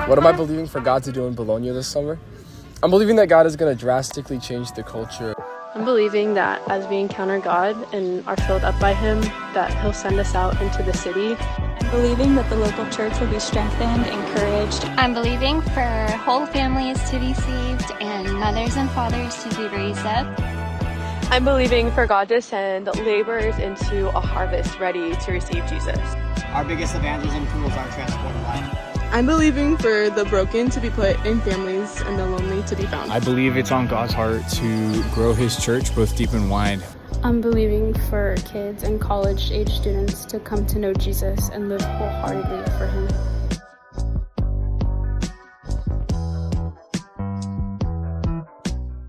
What am I believing for God to do in Bologna this summer? I'm believing that God is going to drastically change the culture. I'm believing that as we encounter God and are filled up by Him, that He'll send us out into the city. I'm believing that the local church will be strengthened, encouraged. I'm believing for whole families to be saved and mothers and fathers to be raised up. I'm believing for God to send laborers into a harvest ready to receive Jesus. Our biggest evangelism tool is our transported life. I'm believing for the broken to be put in families and the lonely to be found. I believe it's on God's heart to grow His church both deep and wide. I'm believing for kids and college-age students to come to know Jesus and live wholeheartedly for Him.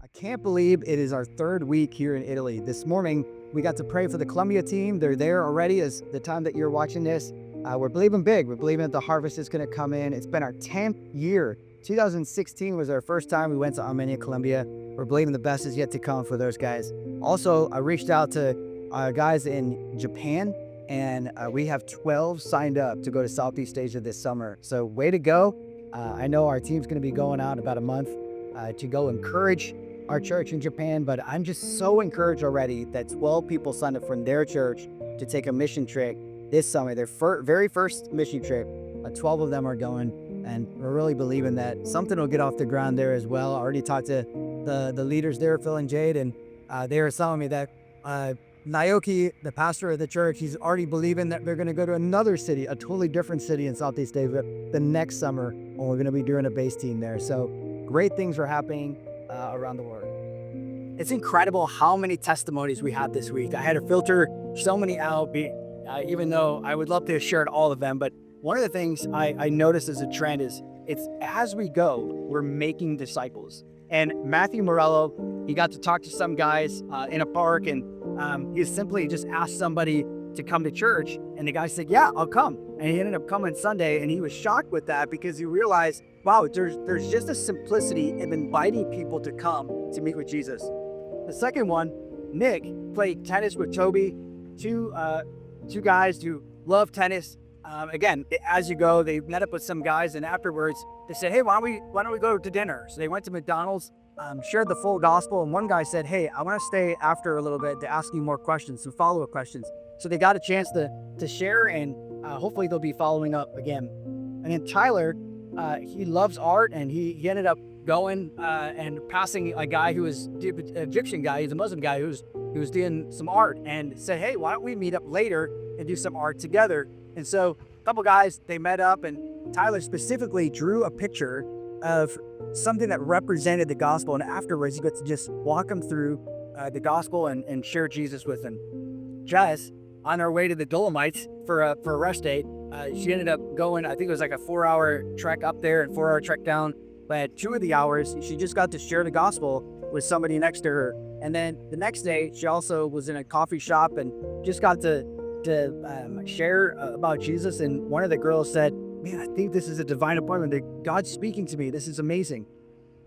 I can't believe it is our third week here in Italy. This morning, we got to pray for the Columbia team. They're there already as the time that you're watching this. We're believing big. We're believing that the harvest is going to come in. It's been our 10th year. 2016 was our first time we went to Armenia, Columbia. We're believing the best is yet to come for those guys. Also, I reached out to guys in Japan, and we have 12 signed up to go to Southeast Asia this summer. So way to go. I know our team's going to be going out in about a month to go encourage our church in Japan, but I'm just so encouraged already that 12 people signed up from their church to take a mission trip this summer, their very first mission trip. 12 of them are going, and we're really believing that something will get off the ground there as well. I already talked to the leaders there, Phil and Jade, and they were telling me that Naoki, the pastor of the church, he's already believing that they're going to go to another city, a totally different city in Southeast Asia the next summer when we're going to be doing a base team there. So great things are happening around the world. It's incredible how many testimonies we had this week. I had to filter so many out, even though I would love to have shared all of them. But one of the things I noticed as a trend is it's as we go, we're making disciples. And Matthew Morello, he got to talk to some guys in a park, and he simply just asked somebody to come to church. And the guy said, yeah, I'll come. And he ended up coming Sunday, and he was shocked with that because he realized, wow, there's just a simplicity in inviting people to come to meet with Jesus. The second one, Nick played tennis with Toby, two guys who love tennis. Again, as you go, they met up with some guys, and afterwards they said, hey, why don't we go to dinner? So they went to McDonald's, shared the full gospel, and one guy said, hey, I want to stay after a little bit to ask you more questions, some follow-up questions. So they got a chance to share, and hopefully they'll be following up again. And then Tyler, he loves art, and he ended up going and passing a guy who was an Egyptian guy, he's a Muslim guy who was doing some art, and said, hey, why don't we meet up later and do some art together? And so a couple guys, they met up, and Tyler specifically drew a picture of something that represented the gospel, and afterwards he got to just walk him through the gospel and share Jesus with him. Jess, on our way to the Dolomites for a rest day, she ended up going, I think it was like a 4-hour trek up there and 4-hour trek down. But 2 of the hours, she just got to share the gospel with somebody next to her. And then the next day, she also was in a coffee shop and just got to share about Jesus. And one of the girls said, man, I think this is a divine appointment, that God's speaking to me. This is amazing.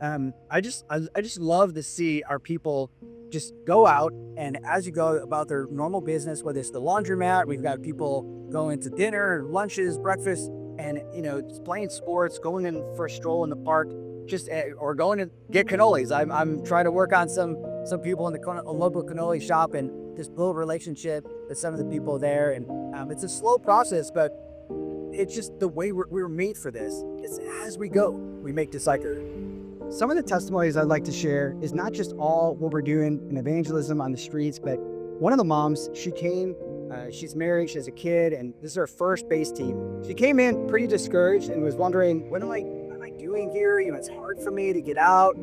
I just love to see our people just go out, and as you go about their normal business, whether it's the laundromat, we've got people going to dinner, lunches, breakfast, and playing sports, going in for a stroll in the park, or going to get cannolis. I'm trying to work on some people in the local cannoli shop and just build a relationship with some of the people there. And it's a slow process, but it's just the way we're made for this. It's as we go, we make disciples. Some of the testimonies I'd like to share is not just all what we're doing in evangelism on the streets, but one of the moms, she came. She's married, she has a kid, and this is her first base team. She came in pretty discouraged and was wondering, what am I doing here? It's hard for me to get out.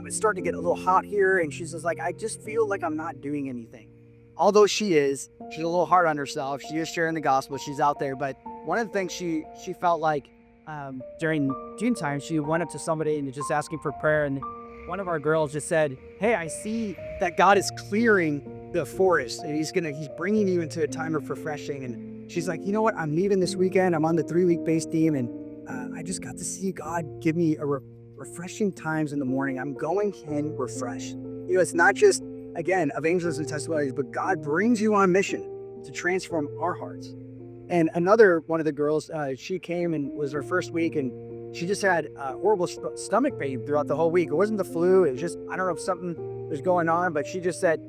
It's starting to get a little hot here. And she's just like, I just feel like I'm not doing anything. Although she's a little hard on herself. She is sharing the gospel. She's out there. But one of the things she felt like during June time, she went up to somebody and just asking for prayer. And one of our girls just said, hey, I see that God is clearing the forest, and he's bringing you into a time of refreshing. And she's like, you know what, I'm leaving this weekend, I'm on the 3-week base team, and I just got to see God give me a refreshing times in the morning. I'm going in refreshed. It's not just, again, evangelism testimonies, but God brings you on mission to transform our hearts. And another one of the girls, she came and was her first week, and she just had horrible stomach pain throughout the whole week. It wasn't the flu. It was just, I don't know if something was going on, but she just said,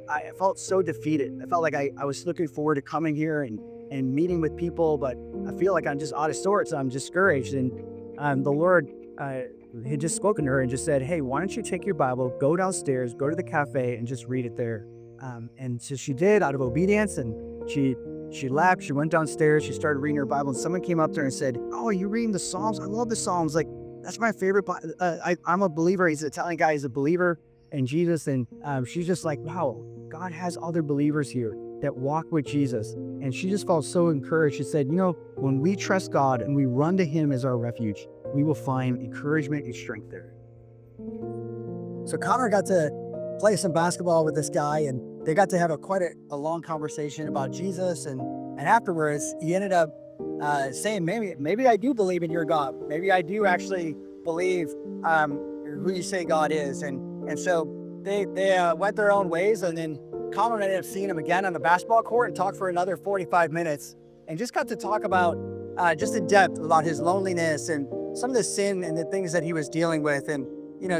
I felt so defeated. I felt like I was looking forward to coming here and meeting with people, but I feel like I'm just out of sorts. I'm discouraged. And the Lord had just spoken to her and just said, hey, why don't you take your Bible, go downstairs, go to the cafe and just read it there. And so she did out of obedience, and she left, she went downstairs, she started reading her Bible, and someone came up to her and said, oh, are you reading the Psalms? I love the Psalms. Like, that's my favorite. I'm a believer. He's an Italian guy. He's a believer in Jesus. And she's just like, wow, God has other believers here that walk with Jesus. And she just felt so encouraged. She said, when we trust God and we run to him as our refuge, we will find encouragement and strength there. So Connor got to play some basketball with this guy, and they got to have quite a long conversation about Jesus. And afterwards, he ended up saying, maybe I do believe in your God. Maybe I do actually believe who you say God is. And so they went their own ways, and then Connor ended up seeing him again on the basketball court and talked for another 45 minutes and just got to talk about just in depth about his loneliness and some of the sin and the things that he was dealing with. And,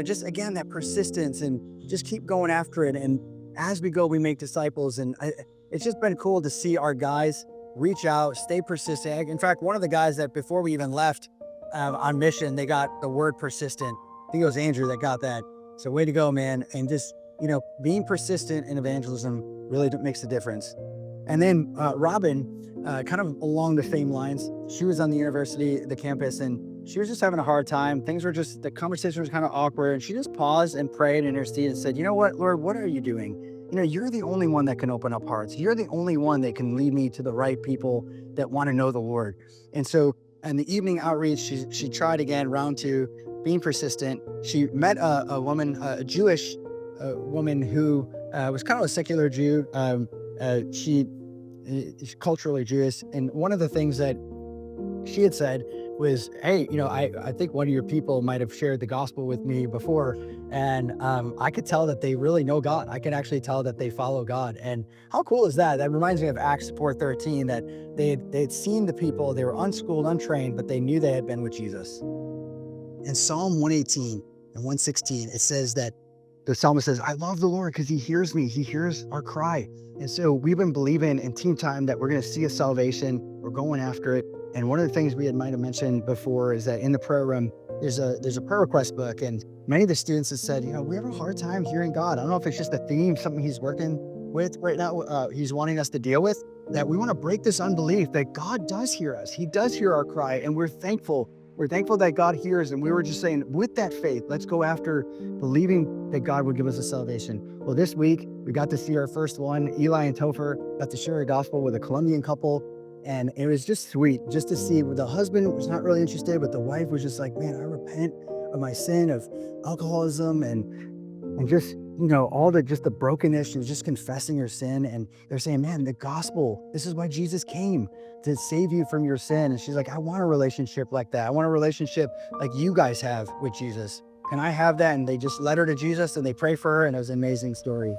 just again, that persistence and just keep going after it. And as we go, we make disciples. And it's just been cool to see our guys reach out, stay persistent. In fact, one of the guys that before we even left on mission, they got the word persistent. I think it was Andrew that got that. So way to go, man. And just, being persistent in evangelism really makes a difference. And then Robin, kind of along the same lines, she was on the university, the campus, and she was just having a hard time. The conversation was kind of awkward. And she just paused and prayed in her seat and said, you know what, Lord, what are you doing? You're the only one that can open up hearts. You're the only one that can lead me to the right people that want to know the Lord. And so in the evening outreach, she tried again, round 2, being persistent. She met a woman, a Jewish woman who was kind of a secular Jew. She is culturally Jewish. And one of the things that she had said was, hey, I think one of your people might have shared the gospel with me before. And I could tell that they really know God. I can actually tell that they follow God. And how cool is that? That reminds me of Acts 4:13, that they'd seen the people, they were unschooled, untrained, but they knew they had been with Jesus. In Psalm 118 and 116, it says that the psalmist says, I love the Lord because he hears me. He hears our cry. And so we've been believing in Team Time that we're going to see a salvation. We're going after it. And one of the things we might have mentioned before is that in the prayer room, there's a prayer request book. And many of the students have said, we have a hard time hearing God. I don't know if it's just a theme, something he's working with right now, he's wanting us to deal with, that we want to break this unbelief that God does hear us. He does hear our cry, and we're thankful. We're thankful that God hears, and we were just saying, with that faith, let's go after believing that God would give us a salvation. Well, this week, we got to see our first one. Eli and Topher got to share a gospel with a Colombian couple, and it was just sweet just to see. The husband was not really interested, but the wife was just like, man, I repent of my sin of alcoholism and just, all the brokenness. She was just confessing her sin, and they're saying, man, the gospel, this is why Jesus came, to save you from your sin. And she's like, I want a relationship like that. I want a relationship like you guys have with Jesus. Can I have that? And they just led her to Jesus, and they pray for her, and it was an amazing story.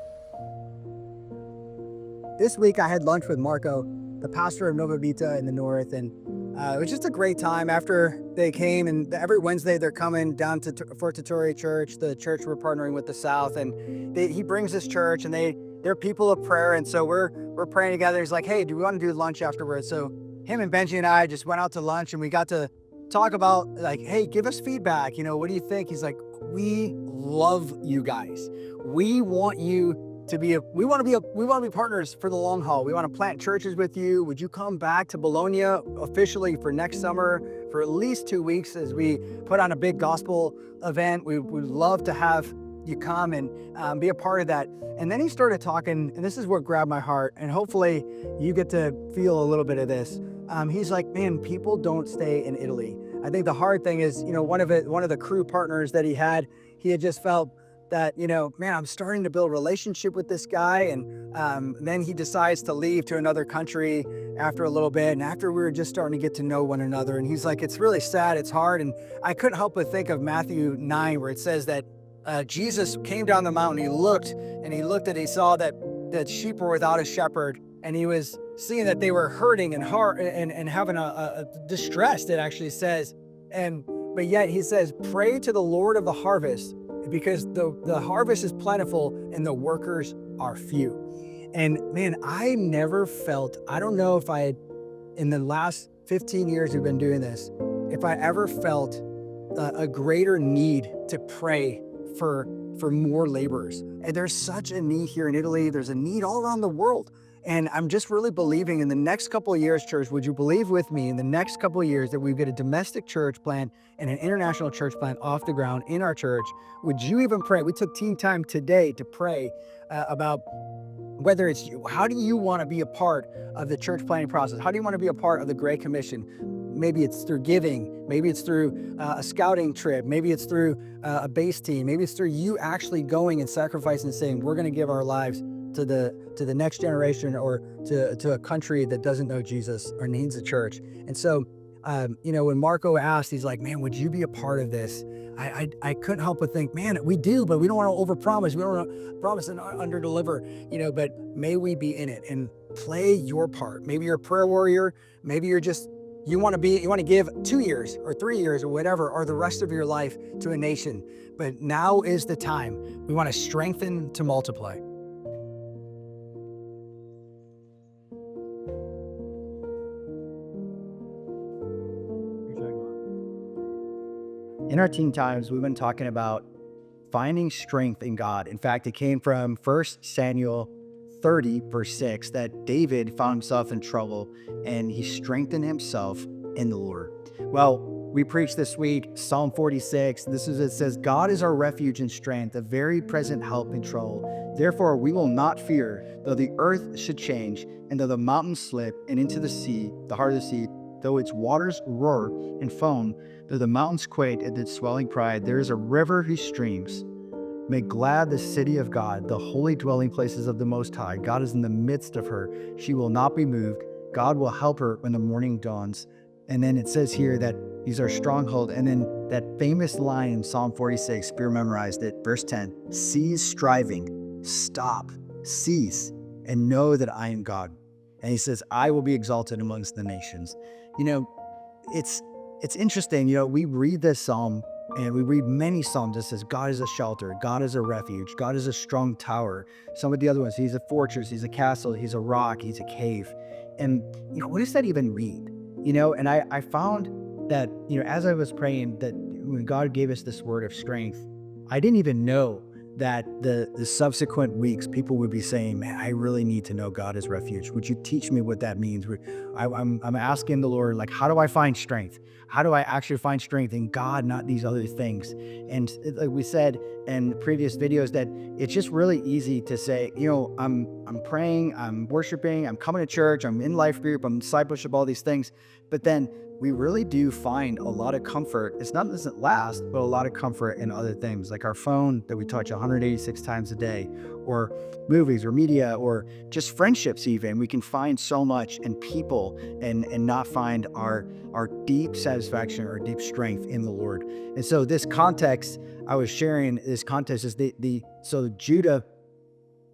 This week I had lunch with Marco, the pastor of Nova Vita in the north, and it was just a great time after they came. And every Wednesday they're coming down to Fort Totori Church, the church we're partnering with the South, and he brings this church, and they're people of prayer. And so we're praying together. He's like, hey, do we want to do lunch afterwards? So him and Benji and I just went out to lunch, and we got to talk about, like, hey, give us feedback. What do you think? He's like, we love you guys. We want you to be we want to be partners for the long haul. We want to plant churches with you. Would you come back to Bologna officially for next summer for at least 2 weeks as we put on a big gospel event? We'd love to have you come and be a part of that. And then he started talking, and this is what grabbed my heart, and hopefully you get to feel a little bit of this. He's like, man, people don't stay in Italy. I think the hard thing is, one of the crew partners that he had just felt that, man, I'm starting to build a relationship with this guy. And then he decides to leave to another country after a little bit. And after we were just starting to get to know one another, and he's like, it's really sad. It's hard. And I couldn't help but think of Matthew 9, where it says that Jesus came down the mountain. He looked and he saw that sheep were without a shepherd. And he was seeing that they were hurting and having a distress, it actually says. And but yet he says, pray to the Lord of the harvest because the harvest is plentiful and the workers are few. And man, I never felt, I don't know if I had, in the last 15 years we've been doing this, if I ever felt a greater need to pray for more laborers. And there's such a need here in Italy. There's a need all around the world. And I'm just really believing in the next couple of years, church, would you believe with me in the next couple of years that we get a domestic church plant and an international church plant off the ground in our church? Would you even pray? We took team time today to pray about whether it's you, how do you want to be a part of the church planting process? How do you want to be a part of the Great Commission? Maybe it's through giving, maybe it's through a scouting trip, maybe it's through a base team, maybe it's through you actually going and sacrificing and saying, we're going to give our lives to the next generation or to a country that doesn't know Jesus or needs a church. And so, when Marco asked, he's like, man, would you be a part of this? I couldn't help but think, man, we do, but we don't want to overpromise. We don't want to promise and underdeliver, but may we be in it and play your part. Maybe you're a prayer warrior. Maybe you're just, you want to give 2 years or 3 years or whatever, or the rest of your life to a nation. But now is the time. We want to strengthen to multiply. In our teen times, we've been talking about finding strength in God. In fact, it came from 1 Samuel 30, verse 6, that David found himself in trouble and he strengthened himself in the Lord. Well, we preached this week, Psalm 46. It says, God is our refuge and strength, a very present help in trouble. Therefore, we will not fear, though the earth should change, and though the mountains slip, and into the sea, the heart of the sea, though its waters roar and foam, though the mountains quake at its swelling pride, there is a river whose streams make glad the city of God, the holy dwelling places of the Most High. God is in the midst of her. She will not be moved. God will help her when the morning dawns. And then it says here that he's our stronghold. And then that famous line in Psalm 46, Spear memorized it, verse 10, cease striving, stop, cease, and know that I am God. And he says, I will be exalted amongst the nations. It's interesting, we read this psalm and we read many psalms that says God is a shelter, God is a refuge, God is a strong tower. Some of the other ones, he's a fortress, he's a castle, he's a rock, he's a cave. And, what does that even mean? And I found that, as I was praying, that when God gave us this word of strength, I didn't even know that the subsequent weeks, people would be saying, man, I really need to know God as refuge. Would you teach me what that means? I'm asking the Lord, like, how do I find strength? How do I actually find strength in God, not these other things? And like we said in previous videos, that it's just really easy to say, I'm praying, I'm worshiping, I'm coming to church, I'm in life group, I'm discipleship, all these things. But then we really do find a lot of comfort. It's not, doesn't last, but a lot of comfort in other things, like our phone that we touch 186 times a day, or movies or media, or just friendships even. We can find so much in people and not find our deep satisfaction or deep strength in the Lord. And so this context I was sharing, this context is so Judah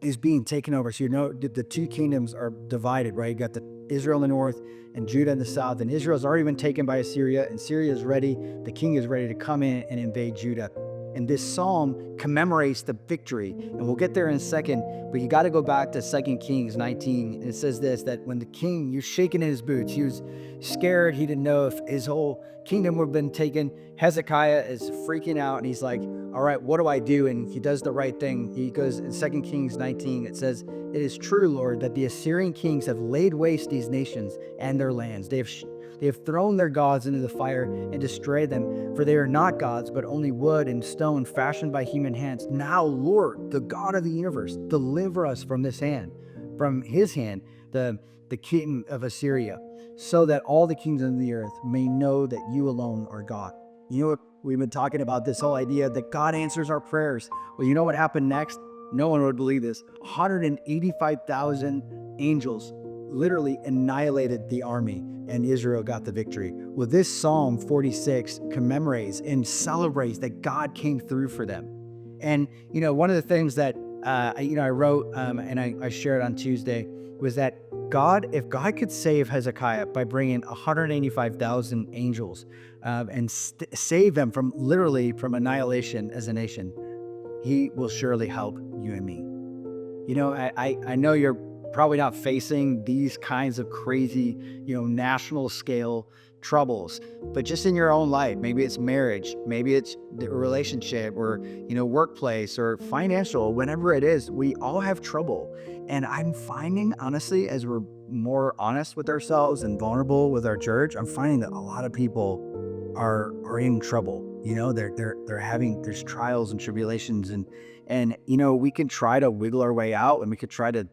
is being taken over. So the two kingdoms are divided, right? You got Israel in the north and Judah in the south, and Israel's already been taken by Assyria, and Syria is ready, the king is ready to come in and invade Judah. And this psalm commemorates the victory, and we'll get there in a second, but you got to go back to 2 Kings 19, and it says this, that when the king, he was shaking in his boots, he was scared, he didn't know if his whole kingdom would have been taken. Hezekiah is freaking out, and he's like, all right, what do I do? And he does the right thing. He goes in 2 Kings 19, it says, it is true, Lord, that the Assyrian kings have laid waste these nations and their lands. They have thrown their gods into the fire and destroyed them, for they are not gods, but only wood and stone fashioned by human hands. Now, Lord, the God of the universe, deliver us from his hand, the king of Assyria, so that all the kings of the earth may know that you alone are God. We've been talking about this whole idea that God answers our prayers. Well, you know what happened next? No one would believe this. 185,000 angels literally annihilated the army, and Israel got the victory. Well, this Psalm 46 commemorates and celebrates that God came through for them. And, one of the things that, I wrote and I shared on Tuesday was that if God could save Hezekiah by bringing 185,000 angels and save them from literally from annihilation as a nation, he will surely help you and me. You know, I know you're probably not facing these kinds of crazy, national scale troubles, but just in your own life, maybe it's marriage, maybe it's the relationship or, workplace or financial, whatever it is, we all have trouble. And I'm finding, honestly, as we're more honest with ourselves and vulnerable with our church, I'm finding that a lot of people are in trouble. They're having, there's trials and tribulations and we can try to wiggle our way out and we could try to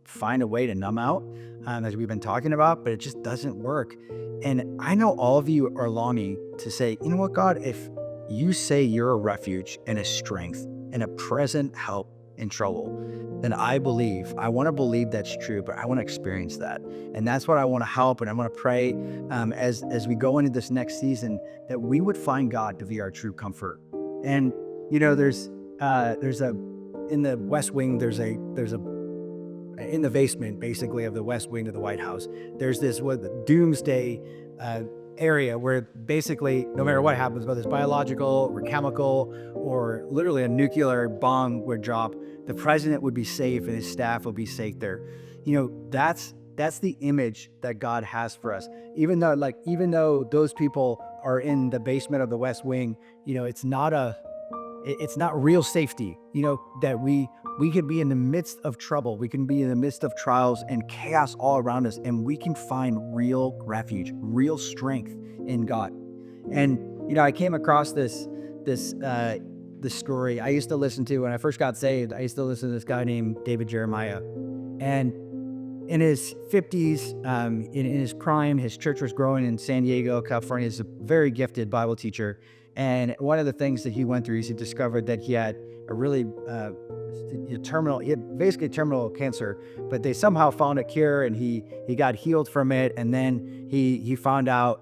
find a way to numb out, as we've been talking about, but it just doesn't work. And I know all of you are longing to say, you know what, God, if you say you're a refuge and a strength and a present help in trouble, then I want to believe that's true, but I want to experience that. And that's what I want to help. And I want to pray as we go into this next season that we would find God to be our true comfort. And, there's in the West Wing, in the basement, basically, of the West Wing of the White House, there's this doomsday area where basically, no matter what happens, whether it's biological or chemical or literally a nuclear bomb would drop, the president would be safe and his staff would be safe there. That's the image that God has for us. Even though those people are in the basement of the West Wing, it's not real safety, that we could be in the midst of trouble. We can be in the midst of trials and chaos all around us, and we can find real refuge, real strength in God. And, I came across this story I used to listen to when I first got saved. I used to listen to this guy named David Jeremiah. And in his 50s, in his prime, his church was growing in San Diego, California. He's a very gifted Bible teacher. And one of the things that he went through is he discovered that he had a really terminal cancer, but they somehow found a cure and he got healed from it. And then he found out,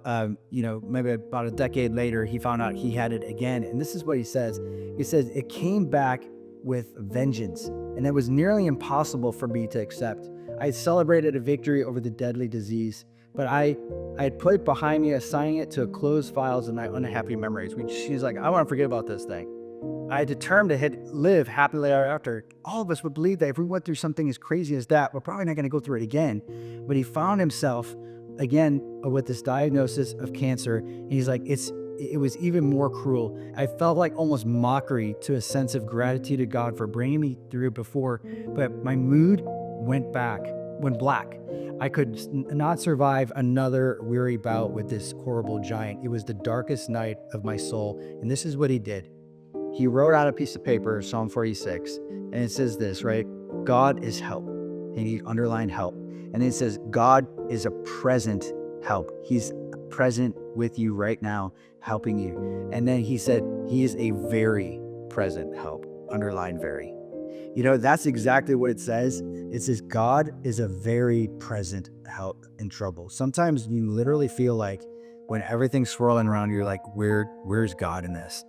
maybe about a decade later, he found out he had it again. And this is what he says. He says, it came back with vengeance, and it was nearly impossible for me to accept. I had celebrated a victory over the deadly disease, but I had put it behind me, assigning it to closed files of my unhappy memories. She's like, I want to forget about this thing. I had determined to live happily ever after. All of us would believe that if we went through something as crazy as that, we're probably not going to go through it again. But he found himself again with this diagnosis of cancer. And he's like, it was even more cruel. I felt like almost mockery to a sense of gratitude to God for bringing me through before, but my mood went black. I could not survive another weary bout with this horrible giant. It was the darkest night of my soul. And this is what he did. He wrote out a piece of paper, Psalm 46, and it says this, right? God is help. And he underlined help. And it says, God is a present help. He's present with you right now, helping you. And then he said, he is a very present help, underlined very. That's exactly what it says. It says God is a very present help in trouble. Sometimes you literally feel like when everything's swirling around you, you're like, where's God in this?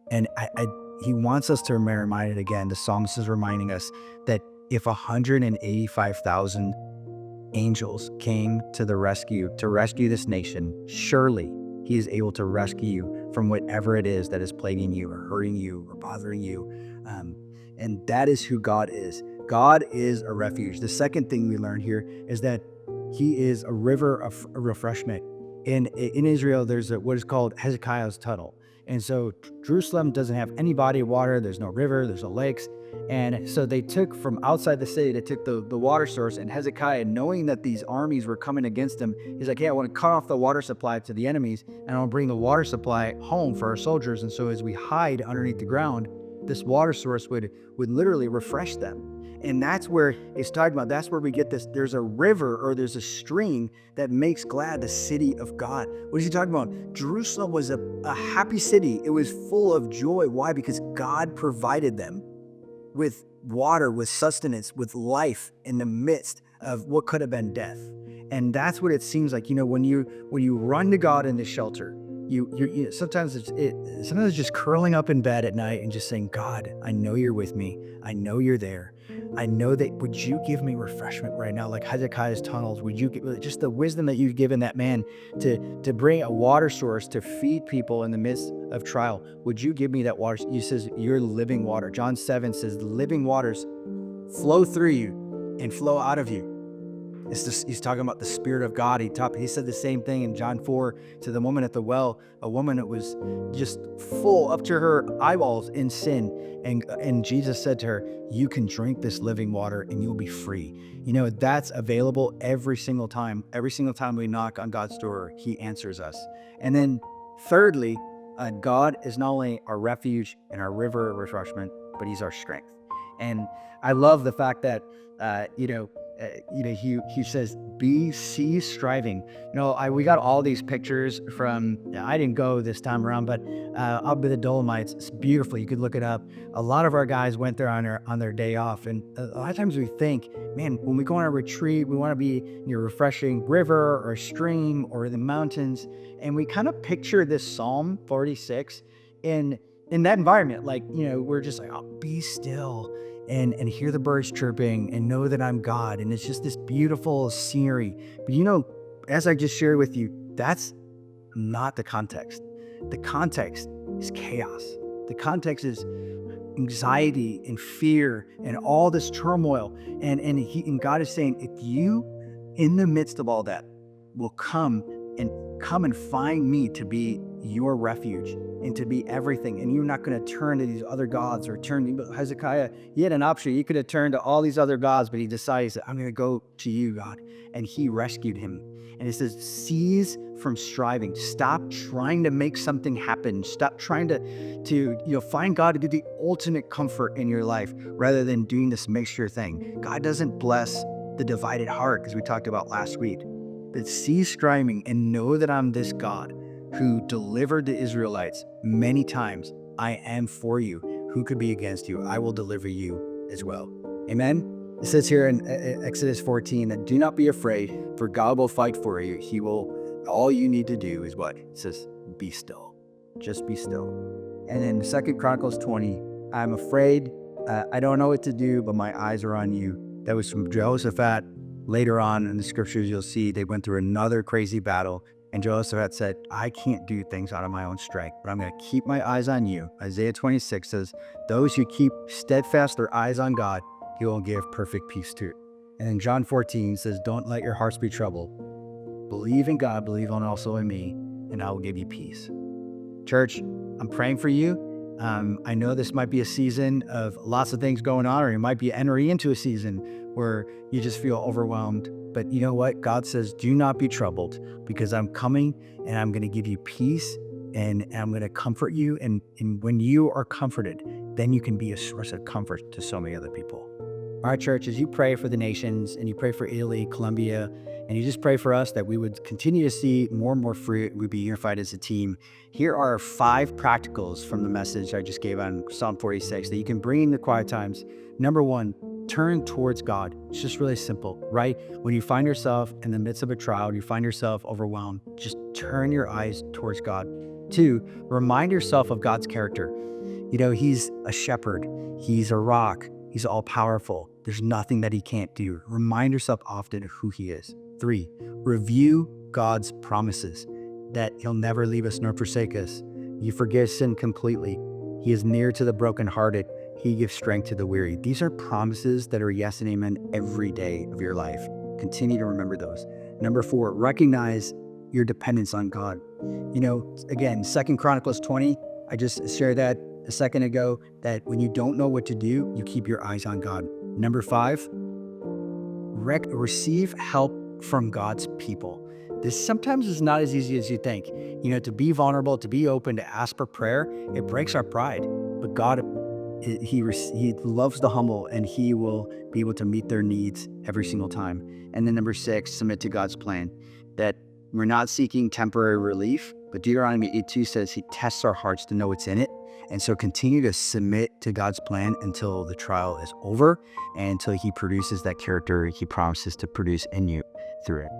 He wants us to be reminded again. The psalmist is reminding us that if 185,000 angels came to the rescue this nation, surely he is able to rescue you from whatever it is that is plaguing you or hurting you or bothering you. And that is who God is. God is a refuge. The second thing we learn here is that he is a river of refreshment. In Israel, there's what is called Hezekiah's tunnel. And so Jerusalem doesn't have any body of water. There's no river, there's no lakes. And so they took from outside the city, they took the water source, and Hezekiah, knowing that these armies were coming against him, he's like, hey, I want to cut off the water supply to the enemies, and I'll bring the water supply home for our soldiers. And so as we hide underneath the ground, this water source would literally refresh them. And that's where it's talking about. That's where we get this. There's a river or there's a stream that makes glad the city of God. What is he talking about? Jerusalem was a happy city. It was full of joy. Why? Because God provided them with water, with sustenance, with life in the midst of what could have been death. And that's what it seems like. When you run to God in the shelter, sometimes it's just curling up in bed at night and just saying, God, I know you're with me. I know you're there. I know that, would you give me refreshment right now? Like Hezekiah's tunnels, would you give just the wisdom that you've given that man to bring a water source to feed people in the midst of trial? Would you give me that water? He says, you're living water. John 7 says, living waters flow through you and flow out of you. He's talking about the Spirit of God. He said the same thing in John 4 to the woman at the well, a woman that was just full up to her eyeballs in sin. And Jesus said to her, you can drink this living water and you'll be free. That's available every single time. Every single time we knock on God's door, he answers us. And then thirdly, God is not only our refuge and our river of refreshment, but he's our strength. And I love the fact that, he says, cease striving. We got all these pictures from, I didn't go this time around, but up by the Dolomites, it's beautiful. You could look it up. A lot of our guys went there on their day off. And a lot of times we think, man, when we go on a retreat, we want to be near a refreshing river or a stream or the mountains. And we kind of picture this Psalm 46 in that environment. Like, we're just like, oh, be still and hear the birds chirping and know that I'm God. And it's just this beautiful scenery. But as I just shared with you, that's not the context. The context is chaos. The context is anxiety and fear and all this turmoil. And God is saying, if you, in the midst of all that, will come and find me to be your refuge and to be everything, and you're not going to turn to these other gods or Hezekiah, he had an option. He could have turned to all these other gods, but he decided, I'm going to go to you, God. And he rescued him. And it says, cease from striving. Stop trying to make something happen. Stop trying to find God to be the ultimate comfort in your life rather than doing this mixture thing. God doesn't bless the divided heart, because we talked about last week. But cease striving and know that I'm this God who delivered the Israelites many times. I am for you. Who could be against you? I will deliver you as well. Amen. It says here in Exodus 14 that do not be afraid, for God will fight for you. All you need to do is what? It says, be still. Just be still. And in 2 Chronicles 20, I'm afraid, I don't know what to do, but my eyes are on you. That was from Jehoshaphat. Later on in the scriptures, you'll see they went through another crazy battle. And Jehoshaphat said, I can't do things out of my own strength, but I'm going to keep my eyes on you. Isaiah 26 says, those who keep steadfast their eyes on God, he will give perfect peace to. And then John 14 says, don't let your hearts be troubled. Believe in God, believe on also in me, and I will give you peace. Church, I'm praying for you. I know this might be a season of lots of things going on, or you might be entering into a season where you just feel overwhelmed. But you know what? God says, do not be troubled, because I'm coming and I'm going to give you peace and I'm going to comfort you. And when you are comforted, then you can be a source of comfort to so many other people. All right, church, as you pray for the nations and you pray for Italy, Colombia, and you just pray for us that we would continue to see more and more fruit, we'd be unified as a team. Here are 5 practicals from the message I just gave on Psalm 46 that you can bring in the quiet times. Number 1, turn towards God. It's just really simple, right? When you find yourself in the midst of a trial, you find yourself overwhelmed, just turn your eyes towards God. 2, remind yourself of God's character. He's a shepherd. He's a rock. He's all powerful. There's nothing that he can't do. Remind yourself often of who he is. 3, review God's promises that he'll never leave us nor forsake us. You forgive sin completely. He is near to the brokenhearted. He gives strength to the weary. These are promises that are yes and amen every day of your life. Continue to remember those. Number 4, recognize your dependence on God. Again, 2 Chronicles 20, I just shared that a second ago, that when you don't know what to do, you keep your eyes on God. Number 5, receive help from God's people. This sometimes is not as easy as you think. To be vulnerable, to be open, to ask for prayer, it breaks our pride. But God, he loves the humble, and he will be able to meet their needs every single time. And then number 6, submit to God's plan. That we're not seeking temporary relief, but Deuteronomy 8:2 says he tests our hearts to know what's in it. And so continue to submit to God's plan until the trial is over and until he produces that character he promises to produce in you through it.